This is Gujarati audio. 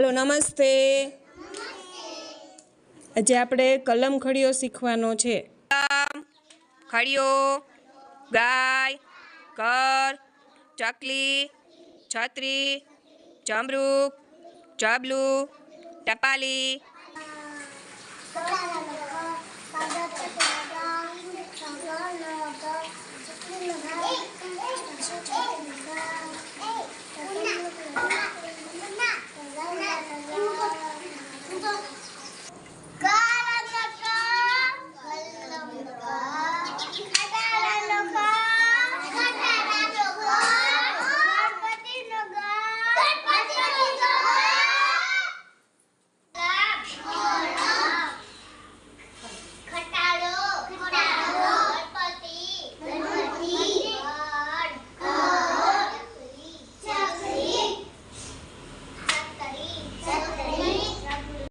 हेलो नमस्ते। आज આપણે કલમ ખડીઓ શીખવાનો છે। કલમ ખડીઓ ગાય ઘર ચકલી છત્રી ચમરૂક ચબલું ટપાલી।